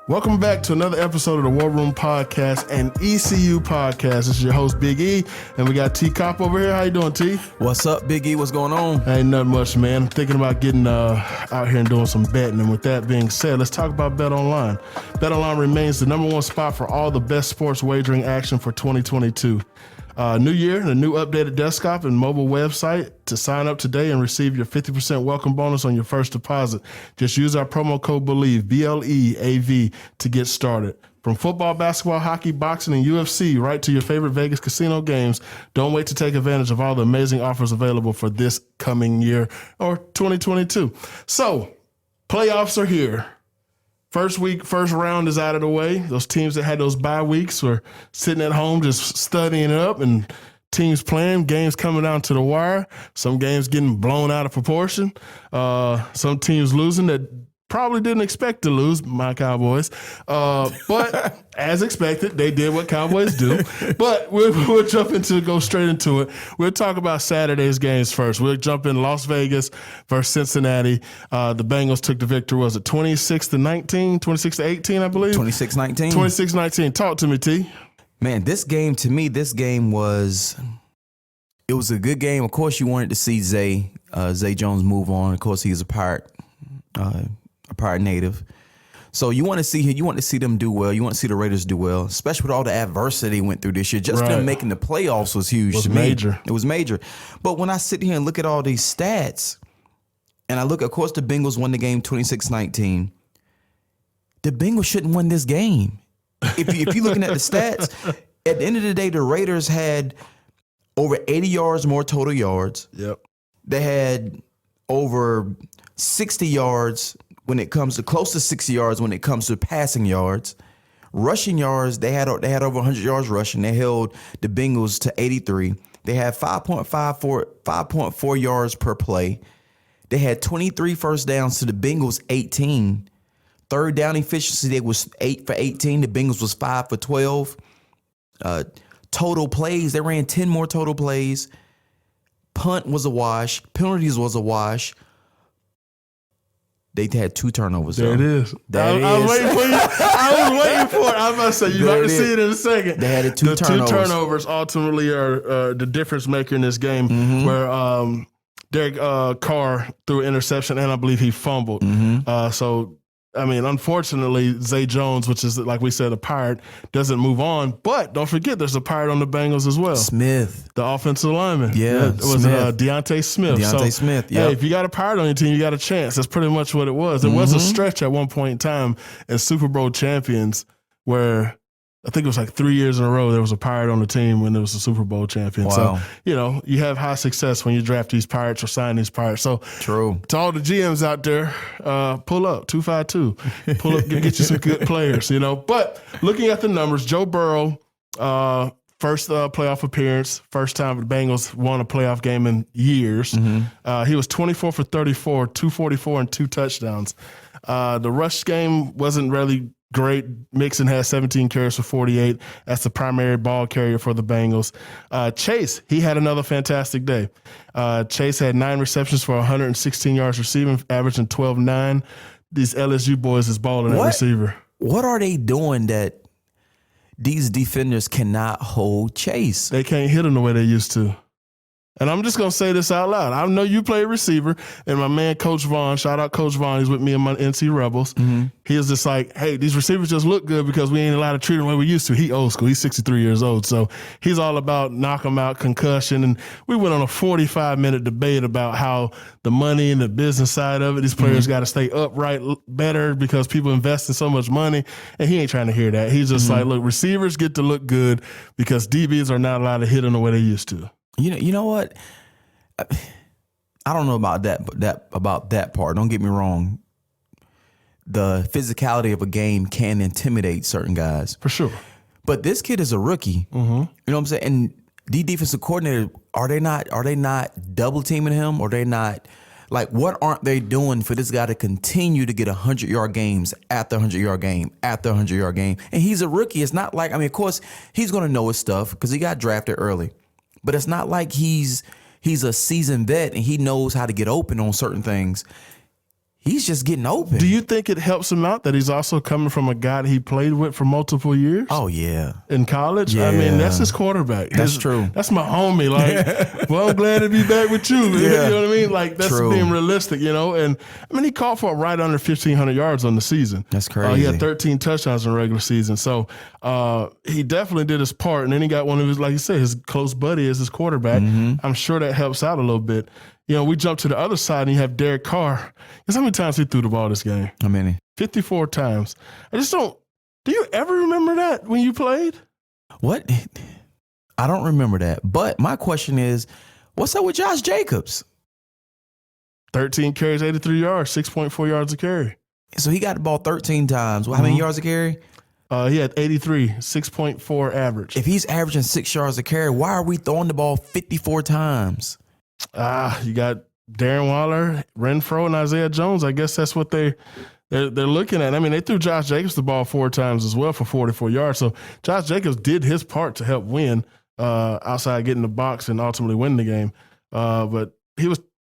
Welcome back to another episode of the War Room Podcast and ECU Podcast. This is your host, Big E, and we got T-Cop over here. How you doing, T? What's up, Big E? What's going on? Ain't nothing much, man. I'm thinking about getting out here and doing some betting. And with that being said, let's talk about Bet Online. Bet Online remains the number one spot for all the best sports wagering action for 2022. New year and a new updated desktop and mobile website. To sign up today and receive your 50% welcome bonus on your first deposit, just use our promo code BELIEVE, BLEAV, to get started. From football, basketball, hockey, boxing, and UFC, right to your favorite Vegas casino games, don't wait to take advantage of all the amazing offers available for this coming year or 2022. So, playoffs are here. First round is out of the way. Those teams that had those bye weeks were sitting at home just studying it up, and teams playing, games coming down to the wire, some games getting blown out of proportion, some teams losing that probably didn't expect to lose, my Cowboys. But as expected, they did what Cowboys do. But we'll go straight into it. We'll talk about Saturday's games first. We'll jump in Las Vegas versus Cincinnati. The Bengals took the victory. Was it 26-19, 26-18, I believe? 26-19. 26-19. Talk to me, T. Man, this game was a good game. Of course, you wanted to see Zay Jones move on. Of course, he's a Pirate native. So you want to see them do well. You want to see the Raiders do well, especially with all the adversity went through this year. Just them making the playoffs was huge to me. It was major. But when I sit here and look at all these stats, and I look, of course, the Bengals won the game 26-19. The Bengals shouldn't win this game. If you're looking at the stats, at the end of the day, the Raiders had over 80 yards more total yards. Yep. They had over 60 yards when it comes to close to 60 yards when it comes to passing yards. Rushing yards, they had over 100 yards rushing. They held the Bengals to 83. They had 5.4 yards per play. They had 23 first downs to the Bengals 18. Third down efficiency, they was 8 for 18. The Bengals was 5 for 12. Total plays, they ran 10 more total plays. Punt was a wash. Penalties was a wash. They had 2 turnovers. There it is. I was waiting for you. I was waiting for it. I was about to say, you're about to see it in a second. They had two turnovers. 2 turnovers ultimately are the difference maker in this game, where Derek Carr threw an interception, and I believe he fumbled. So, I mean, unfortunately, Zay Jones, which is, like we said, a Pirate, doesn't move on. But don't forget, there's a Pirate on the Bengals as well. Smith. The offensive lineman. Yeah. It was Deontay Smith. Smith, yeah. Hey, if you got a Pirate on your team, you got a chance. That's pretty much what it was. There was a stretch at one point in time in Super Bowl champions where I think it was like 3 years in a row there was a Pirate on the team when there was a Super Bowl champion. Wow. So, you have high success when you draft these Pirates or sign these Pirates. So, true. To all the GMs out there, pull up, 252. Pull up, get you some good players, But looking at the numbers, Joe Burrow, first playoff appearance, first time the Bengals won a playoff game in years. He was 24 for 34, 244, and 2 touchdowns. The rush game wasn't really great. Mixon had 17 carries for 48. That's the primary ball carrier for the Bengals. Chase, he had another fantastic day. Chase had 9 receptions for 116 yards receiving, averaging 12.9. These LSU boys is balling at receiver. What are they doing that these defenders cannot hold Chase? They can't hit him the way they used to. And I'm just going to say this out loud. I know you play receiver, and my man, Coach Vaughn, shout out Coach Vaughn, he's with me in my NC Rebels. He was just like, hey, these receivers just look good because we ain't allowed to treat them the way we used to. He old school. He's 63 years old. So he's all about knock them out, concussion. And we went on a 45-minute debate about how the money and the business side of it, these players got to stay upright better because people invest in so much money. And he ain't trying to hear that. He's just like, look, receivers get to look good because DBs are not allowed to hit them the way they used to. You know what? I don't know about that part. Don't get me wrong. The physicality of a game can intimidate certain guys. For sure. But this kid is a rookie. You know what I'm saying? And the defensive coordinator, are they not double teaming him? Or they not, like, what aren't they doing for this guy to continue to get 100-yard games after 100-yard game after 100-yard game? And he's a rookie. It's not like, of course, he's going to know his stuff because he got drafted early. But it's not like he's a seasoned vet and he knows how to get open on certain things. He's just getting open. Do you think it helps him out that he's also coming from a guy that he played with for multiple years? Oh, yeah. In college? Yeah. I mean, that's his quarterback. That's true. That's my homie. Like, well, I'm glad to be back with you. Yeah. You know what I mean? Like, that's True. being realistic, you know? And, I mean, he caught for right under 1,500 yards on the season. That's crazy. He had 13 touchdowns in the regular season. So, he definitely did his part. And then he got one of his, like you said, his close buddy as his quarterback. I'm sure that helps out a little bit. You know, we jump to the other side and you have Derek Carr. Guess how many times he threw the ball this game? How many? 54 times. I just don't. Do you ever remember that when you played? What? I don't remember that. But my question is, what's up with Josh Jacobs? 13 carries, 83 yards, 6.4 yards a carry. So he got the ball 13 times. Well, how many yards a carry? He had 83, 6.4 average. If he's averaging 6 yards a carry, why are we throwing the ball 54 times? You got Darren Waller, Renfro, and Isaiah Jones. I guess that's what they're looking at. I mean, they threw Josh Jacobs the ball 4 times as well for 44 yards. So Josh Jacobs did his part to help win outside getting the box and ultimately win the game. But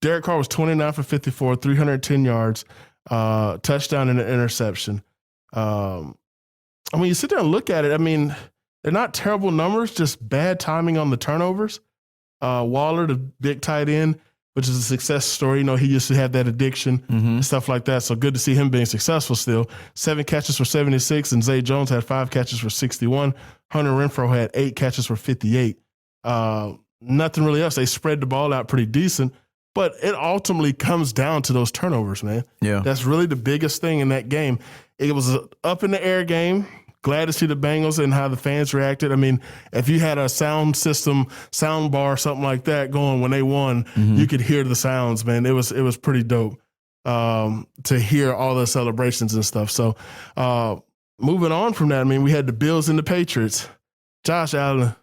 Derek Carr was 29 for 54, 310 yards, touchdown and an interception. I mean, you sit there and look at it. I mean, they're not terrible numbers, just bad timing on the turnovers. Waller, the big tight end, which is a success story. You know, he used to have that addiction and stuff like that. So good to see him being successful still. 7 catches for 76, and Zay Jones had 5 catches for 61. Hunter Renfro had 8 catches for 58. Nothing really else. They spread the ball out pretty decent, but it ultimately comes down to those turnovers, man. Yeah. That's really the biggest thing in that game. It was an up-in-the-air game. Glad to see the Bengals and how the fans reacted. I mean, if you had a sound system, sound bar, something like that going when they won, you could hear the sounds, man. It was pretty dope to hear all the celebrations and stuff. So moving on from that, I mean, we had the Bills and the Patriots. Josh Allen,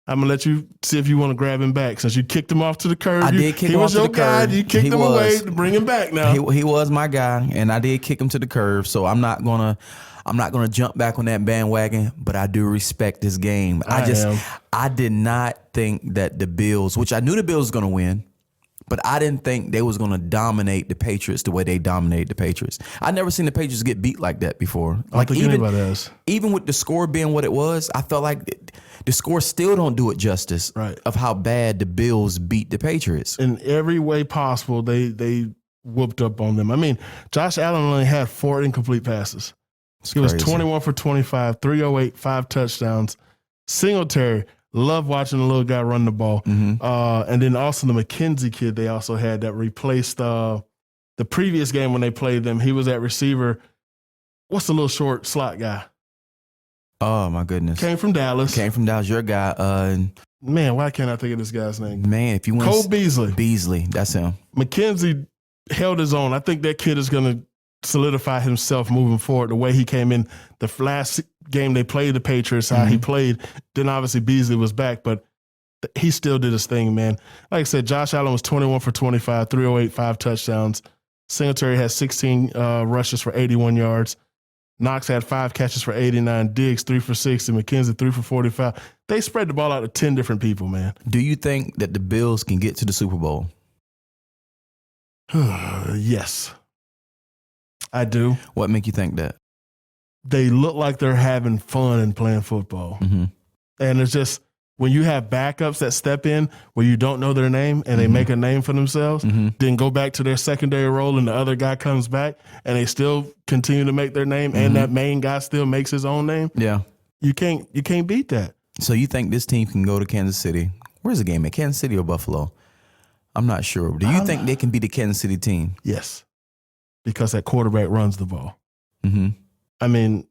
I'm going to let you see if you want to grab him back since you kicked him off to the curb. I did kick him off to the curb. He was your guy. You kicked him away to bring him back now. He was my guy, and I did kick him to the curb, so I'm not going to jump back on that bandwagon, but I do respect this game. I did not think that the Bills, which I knew the Bills was going to win, but I didn't think they was going to dominate the Patriots the way they dominated the Patriots. I never seen the Patriots get beat like that before. I don't think anybody has. Even with the score being what it was, I felt like the score still don't do it justice of how bad the Bills beat the Patriots. In every way possible, they whooped up on them. I mean, Josh Allen only had 4 incomplete passes. He was 21 for 25, 308, 5 touchdowns. Singletary, love watching the little guy run the ball. And then also the McKenzie kid they also had that replaced the previous game when they played them. He was at receiver. What's the little short slot guy? Oh, my goodness. Came from Dallas. Your guy. Man, why can't I think of this guy's name? Man, if you want Cole Beasley. Beasley, that's him. McKenzie held his own. I think that kid is going to solidify himself moving forward. The way he came in the last game they played the Patriots, how he played. Then obviously Beasley was back, but he still did his thing, man. Like I said, Josh Allen was 21 for 25, 308, 5 touchdowns. Singletary had 16 rushes for 81 yards. Knox had 5 catches for 89. Diggs 3 for 60. McKenzie 3 for 45. They spread the ball out to 10 different people, man. Do you think that the Bills can get to the Super Bowl? Yes, I do. What make you think that? They look like they're having fun and playing football. And it's just when you have backups that step in where you don't know their name and they make a name for themselves, then go back to their secondary role and the other guy comes back and they still continue to make their name and that main guy still makes his own name. Yeah. You can't beat that. So you think this team can go to Kansas City? Where's the game at? Kansas City or Buffalo? I'm not sure. Do you think they can beat the Kansas City team? Yes. Because that quarterback runs the ball. I mean,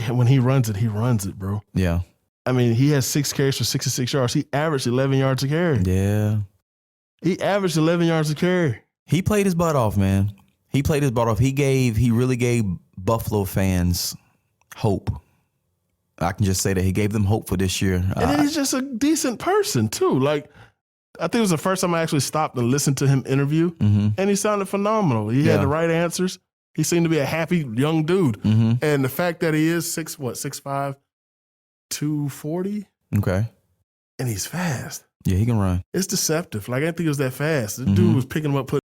when he runs it, bro. Yeah. I mean, he has 6 carries for 66 yards. He averaged 11 yards a carry. Yeah. He averaged 11 yards a carry. He played his butt off, man. He really gave Buffalo fans hope. I can just say that he gave them hope for this year. And he's just a decent person, too. Like, I think it was the first time I actually stopped and listened to him interview, and he sounded phenomenal. He had the right answers. He seemed to be a happy young dude. And the fact that he is 6'5", 240. Okay. And he's fast. Yeah, he can run. It's deceptive. Like, I didn't think it was that fast. The dude was picking him up, putting